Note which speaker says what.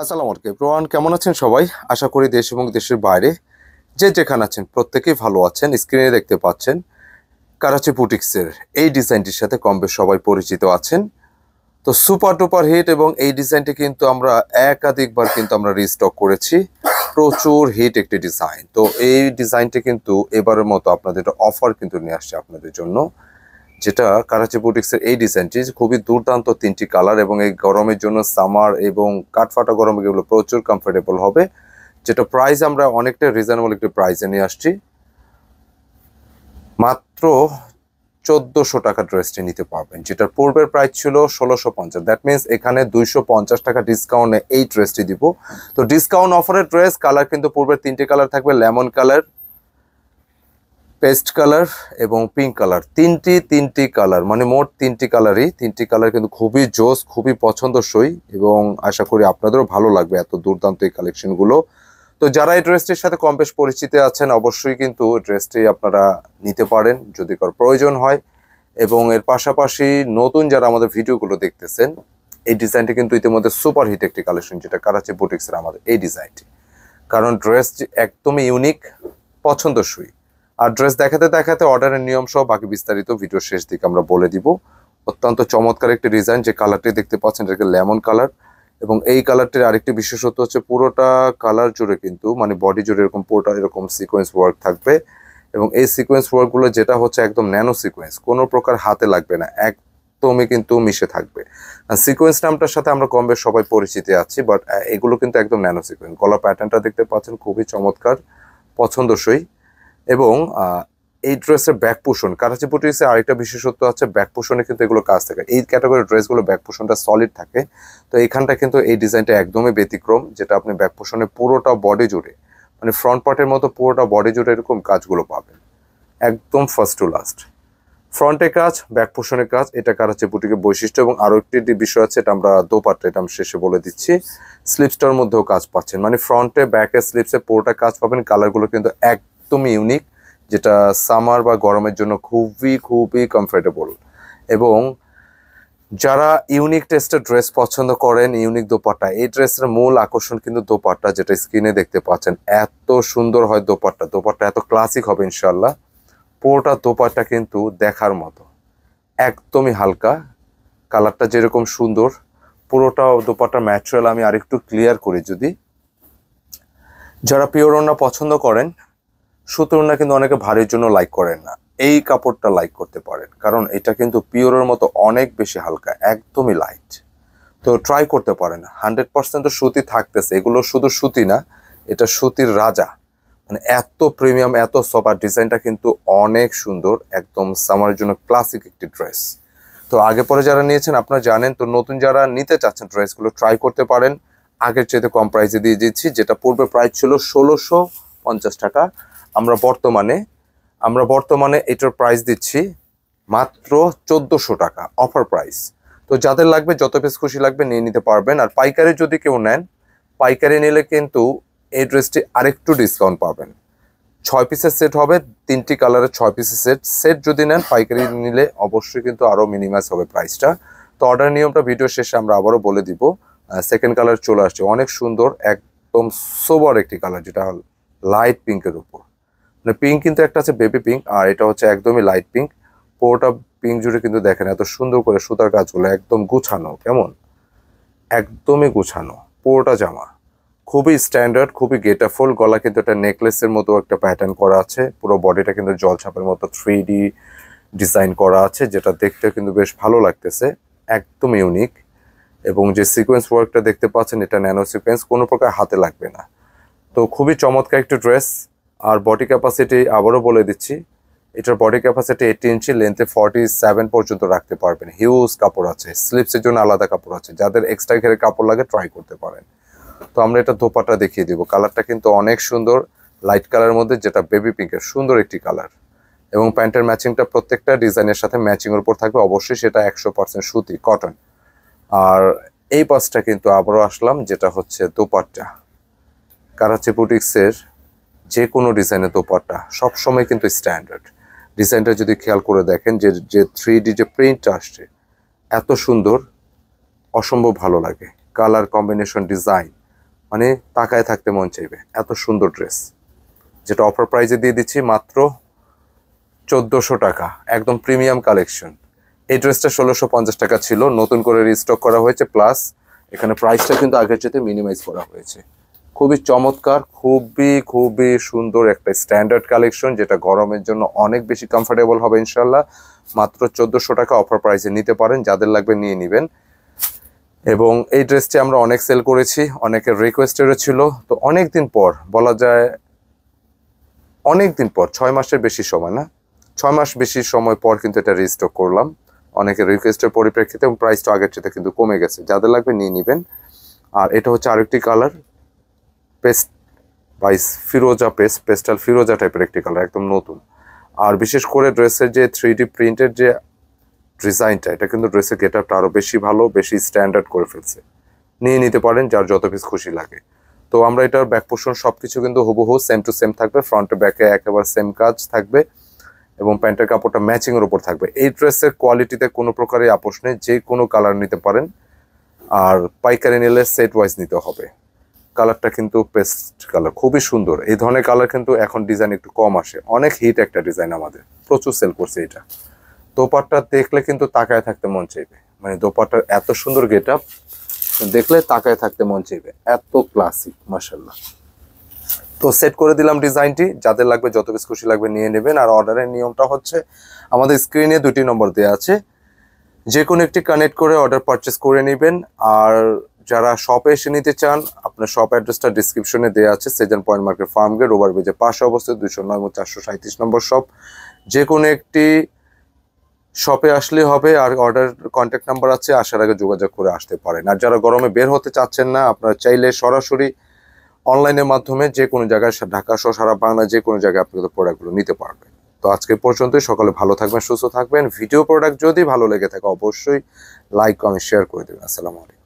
Speaker 1: আসসালামু আলাইকুম এভরিওয়ান, কেমন আছেন সবাই? আশা করি দেশ এবং দেশের বাইরে যে যেখানে আছেন প্রত্যেকেই ভালো আছেন। স্ক্রিনে দেখতে পাচ্ছেন কারাচি বুটিক্সের এই ডিজাইনটির সাথে কম বেশ সবাই পরিচিত আছেন। তো সুপার ডুপার হিট এবং এই ডিজাইনটি কিন্তু আমরা একাধিকবার কিন্তু আমরা রিস্টক করেছি। প্রচুর হিট একটি ডিজাইন। তো এই ডিজাইনটি কিন্তু এবারের মতো আপনাদের অফার কিন্তু নিয়ে আসছে আপনাদের জন্য, যেটা কারাচি বুটিক্সের এই ডিজাইনটি খুবই দুর্দান্ত তিনটি কালার এবং এই গরমের জন্য সামার এবং কাঠফাটা গরমে এগুলো প্রচুর কমফোর্টেবল হবে, যেটা প্রাইস আমরা অনেকটা রিজনেবল একটি প্রাইসে নিয়ে আসছি। মাত্র 1400 টাকা ড্রেসটি নিতে পারবেন, যেটার পূর্বের প্রাইস ছিল 1650। দ্যাট মিনস এখানে 250 টাকা ডিসকাউন্টে এই ড্রেসটি দিব। তো ডিসকাউন্ট অফারের ড্রেস কালার কিন্তু পূর্বের তিনটি কালার থাকবে, লেমন কালার, পেস্ট কালার এবং পিঙ্ক কালার। তিনটি কালার, মানে মোট তিনটি কালার কিন্তু খুবই জোস, খুবই পছন্দসই এবং আশা করি আপনাদেরও ভালো লাগবে এত দুর্দান্ত এই কালেকশনগুলো। তো যারা এই ড্রেসটির সাথে কম বেশ পরিচিত আছেন অবশ্যই কিন্তু ড্রেসটি আপনারা নিতে পারেন যদি কারো প্রয়োজন হয়। এবং এর পাশাপাশি নতুন যারা আমাদের ভিডিওগুলো দেখতেছেন, এই ডিজাইনটি কিন্তু ইতিমধ্যে সুপার হিট একটি কালেকশন, যেটা কারাচি বুটিক্সের আমাদের এই ডিজাইনটি। কারণ ড্রেসটি একদমই ইউনিক, পছন্দসই। আর ড্রেস দেখাতে দেখাতে অর্ডারের নিয়ম সহ বাকি বিস্তারিত ভিডিও শেষ দিকে আমরা বলে দিব। অত্যন্ত চমৎকার একটি ডিজাইন, যে কালারটি দেখতে পাচ্ছেন এটাকে লেমন কালার। এবং এই কালারটির আরেকটি বিশেষত্ব হচ্ছে পুরোটা কালার জুড়ে কিন্তু, মানে বডি জুড়ে এরকম পুরোটা এরকম সিকোয়েন্স ওয়ার্ক থাকবে। এবং এই সিকোয়েন্স ওয়ার্কগুলো যেটা হচ্ছে একদম ন্যানো সিকোয়েন্স, কোনো প্রকার হাতে লাগবে না, একদমই কিন্তু মিশে থাকবে। সিকোয়েন্স নামটার সাথে আমরা কম বেশ সবাই পরিচিত আছি, বাট এগুলো কিন্তু একদম ন্যানো সিকোয়েন্স। গলা প্যাটার্নটা দেখতে পাচ্ছেন খুবই চমৎকার, পছন্দসই। এবং এই ড্রেসের ব্যাক পোষণ, কারাচি বুটিক্সের আরেকটা বিশেষত্ব আছে ব্যাক পোষণে কিন্তু এগুলো কাজ থাকে। এই ক্যাটাগরির ড্রেসগুলো ব্যাক পোষণটা সলিড থাকে। তো এইখানটা কিন্তু এই ডিজাইনটা একদমই ব্যতিক্রম, যেটা আপনি ব্যাক পোষণে পুরোটা বডি জুড়ে, মানে ফ্রন্ট পার্টের মতো পুরোটা বডি জুড়ে এরকম কাজগুলো পাবেন, একদম ফার্স্ট টু লাস্ট। ফ্রন্টে কাজ, ব্যাক পোষণের কাজ, এটা কারাচি বুটিকের বৈশিষ্ট্য। এবং আরও একটি বিষয় আছে, এটা আমরা দোপাট্টা, এটা আমি শেষে বলে দিচ্ছি। স্লিপসটার মধ্যেও কাজ পাচ্ছেন, মানে ফ্রন্টে ব্যাকে স্লিপসে পুরোটা কাজ পাবেন। কালারগুলো কিন্তু একদমই ইউনিক, যেটা সামার বা গরমের জন্য খুবই খুবই কমফোর্টেবল। এবং যারা ইউনিক টেস্টের ড্রেস পছন্দ করেন, ইউনিক দোপাট্টা, এই ড্রেসের মূল আকর্ষণ কিন্তু দোপাট্টা, যেটা স্ক্রিনে দেখতে পাচ্ছেন। এত সুন্দর হয় দোপাট্টা এত ক্লাসিক হবে ইনশাল্লাহ। পুরোটা দোপাট্টা কিন্তু দেখার মতো, একদমই হালকা, কালারটা যেরকম সুন্দর, পুরোটা দোপাট্টা ম্যাটেরিয়াল আমি আরেকটু ক্লিয়ার করি যদি। যারা পিওর ওড়না পছন্দ করেন, সুতোর ওড়না কিন্তু অনেকে ভারীর জন্য লাইক করেন না, এই কাপড়টা লাইক করতে পারেন, কারণ এটা কিন্তু পিওরের মতো অনেক বেশি হালকা, একদমই লাইট। তো ট্রাই করতে পারেন। 100% তো সুতি থাকতেছে, এগুলো শুধু সুতি না, এটা সুতির রাজা, মানে এত প্রিমিয়াম, এত সফট। ডিজাইনটা কিন্তু অনেক সুন্দর, একদম সামারের জন্য ক্লাসিক একটি ড্রেস। তো আগে পরে যারা নিয়েছেন আপনারা জানেন। তো নতুন যারা নিতে চাচ্ছেন ড্রেসগুলো ট্রাই করতে পারেন। আগের চাইতে কম প্রাইসে দিয়ে দিচ্ছি, যেটা পূর্বে প্রাইস ছিল 1650 টাকা। আমরা বর্তমানে এটার প্রাইস দিচ্ছি মাত্র 1400 টাকা, অফার প্রাইস। তো যাদের লাগবে, যত পিস খুশি লাগবে নিয়ে নিতে পারবেন। আর পাইকারি যদি কেউ নেন, পাইকারি নিলে কিন্তু এই ড্রেসটি আরেকটু ডিসকাউন্ট পাবেন। 6 পিসের সেট হবে, 3টি কালারের 6 পিসের সেট যদি নেন পাইকারি নিলে অবশ্যই কিন্তু আরও মিনিমাইজ হবে প্রাইসটা। তো অর্ডার নিয়মটা ভিডিও শেষে আমরা আবারও বলে দিব। সেকেন্ড কালার চলে আসছে, অনেক সুন্দর, একদম সোবার একটি কালার, যেটা লাইট পিঙ্কের উপর। মানে পিঙ্ক কিন্তু একটা আছে বেবি পিঙ্ক, আর এটা হচ্ছে একদমই লাইট পিঙ্ক। পুরোটা পিঙ্ক জুড়ে কিন্তু দেখেন এত সুন্দর করে সুতার কাজগুলো, একদম গুছানো, কেমন একদমই গুছানো পুরোটা জামা, খুবই স্ট্যান্ডার্ড, খুবই গেটাফুল। গলা কিন্তু একটা নেকলেসের মতো একটা প্যাটার্ন করা আছে। পুরো বডিটা কিন্তু জলছাপের মতো 3D ডিজাইন করা আছে, যেটা দেখতে কিন্তু বেশ ভালো লাগতেছে, একদম ইউনিক। এবং যে সিকোয়েন্স ওয়ার্কটা দেখতে পাচ্ছেন, এটা ন্যানো সিকোয়েন্স, কোনো প্রকার হাতে লাগবে না। তো খুবই চমৎকার একটা ড্রেস। আর বডি ক্যাপাসিটি আবারও বলে দিচ্ছি, এটার বডি ক্যাপাসিটি 80 ইঞ্চি, লেন্থে 47 পর্যন্ত রাখতে পারবেন। হিউজ কাপড় আছে, স্লিপসের জন্য আলাদা কাপড় আছে, যাদের এক্সট্রা ঘেরে কাপড় লাগে ট্রাই করতে পারেন। তো আমরা এটা দোপাট্টা দেখিয়ে দিব। কালারটা কিন্তু অনেক সুন্দর, লাইট কালারের মধ্যে, যেটা বেবি পিঙ্কের সুন্দর একটি কালার। এবং প্যান্টের ম্যাচিংটা প্রত্যেকটা ডিজাইনের সাথে ম্যাচিংয়ের উপর থাকবে, অবশ্যই সেটা 100% সুতি, কটন। আর এই পাশটা কিন্তু আবারও আসলাম, যেটা হচ্ছে দোপাট্টা। কারাচি বুটিক্সের যে কোনো ডিজাইনের দোপাট্টা সবসময় কিন্তু স্ট্যান্ডার্ড। ডিজাইনটা যদি খেয়াল করে দেখেন, যে 3D যে প্রিন্টটা আসছে, এত সুন্দর, অসম্ভব ভালো লাগে। কালার কম্বিনেশন, ডিজাইন, মানে তাকায় থাকতে মন চাইবে, এত সুন্দর ড্রেস, যেটা অফার প্রাইজে দিয়ে দিচ্ছি মাত্র 1400 টাকা, একদম প্রিমিয়াম কালেকশন। এই ড্রেসটা 1650 টাকা ছিল, নতুন করে রিস্টক করা হয়েছে, প্লাস এখানে প্রাইসটা কিন্তু আগের চেয়ে মিনিমাইজ করা হয়েছে। খুবই চমৎকার, খুবই খুবই সুন্দর একটা স্ট্যান্ডার্ড কালেকশন, যেটা গরমের জন্য অনেক বেশি কমফোর্টেবল হবে ইনশাল্লাহ। মাত্র 1400 টাকা অফার প্রাইসে নিতে পারেন, যাদের লাগবে নিয়ে নেবেন। এবং এই ড্রেসটি আমরা অনেক সেল করেছি, অনেকের রিকোয়েস্টেরও ছিল। তো অনেক দিন পর, বলা যায় অনেক দিন পর, 6 মাসের বেশি সময় না, 6 মাস বেশি সময় পর কিন্তু এটা রিস্টক করলাম অনেকের রিকোয়েস্টের পরিপ্রেক্ষিতে, এবং প্রাইসটা আগের চেয়ে কিন্তু কমে গেছে, যাদের লাগবে নিয়ে নেবেন। আর এটা হচ্ছে আরেকটি কালার, পেস্ট বাইস ফিরোজা, পেস্টাল ফিরোজা টাইপের একটি কালার, একদম নতুন। আর বিশেষ করে ড্রেসের যে 3D প্রিন্টের যে ডিজাইনটা, এটা কিন্তু ড্রেসের গেটআপটা আরও বেশি ভালো, বেশি স্ট্যান্ডার্ড করে ফেলছে। নিয়ে নিতে পারেন যার যত পিস খুশি লাগে। তো আমরা এটার ব্যাক পোর্শন সবকিছু কিন্তু হুবহু সেম টু সেম থাকবে, ফ্রন্টে ব্যাকে একেবারে সেম কাজ থাকবে, এবং প্যান্টের কাপড়টা ম্যাচিং এর উপর থাকবে। এই ড্রেসের কোয়ালিটিতে কোনো প্রকারই আপোষ নেই, যে কোনো কালার নিতে পারেন। আর পাইকারি নিলে সেট ওয়াইজ নিতে হবে। কালারটা কিন্তু পেস্ট কালার, খুবই সুন্দর। এই ধরনের কালার কিন্তু এখন ডিজাইন একটু কম আসে, অনেক হিট একটা ডিজাইন, আমাদের প্রচুর সেল করছে এটা। দোপাট্টা দেখলে কিন্তু তাকায় থাকতে মন চাইবে, মানে দোপাট্টার এত সুন্দর গেটআপ দেখলে তাকায় থাকতে মন চাইবে, এত ক্লাসিক মাশাআল্লাহ। তো সেট করে দিলাম ডিজাইনটি, যাদের লাগবে যত পিস খুশি লাগবে নিয়ে নেবেন। আর অর্ডারের নিয়মটা হচ্ছে, আমাদের স্ক্রিনে 2টি নম্বর দেওয়া আছে, যে কোনো একটি কানেক্ট করে অর্ডার পারচেস করে নেবেন। আর যারা শপে এসে নিতে চান, আপনার শপ অ্যাড্রেসটা ডিসক্রিপশনে দেওয়া আছে, Sezan point market farm gate ওভারব্রিজের পাশে অবস্থিত, 209 ও 437 নম্বর শপ। যে কোনো একটি শপে আসলে হবে, আর অর্ডার কন্ট্যাক্ট নাম্বার আছে, আসার আগে যোগাযোগ করে আসতে পারেন। আর যারা গরমে বের হতে চাচ্ছেন না, আপনারা চাইলে সরাসরি অনলাইনের মাধ্যমে যে কোনো জায়গায়, ঢাকা সহ সারা বাংলা যে কোনো জায়গায় আপনি প্রোডাক্টগুলো নিতে পারবেন। তো আজকে পর্যন্তই, সকালে ভালো থাকবেন, সুস্থ থাকবেন। ভিডিও প্রোডাক্ট যদি ভালো লেগে থাকে অবশ্যই লাইক, কমেন্ট, শেয়ার করে দেবেন। আসসালামু আলাইকুম।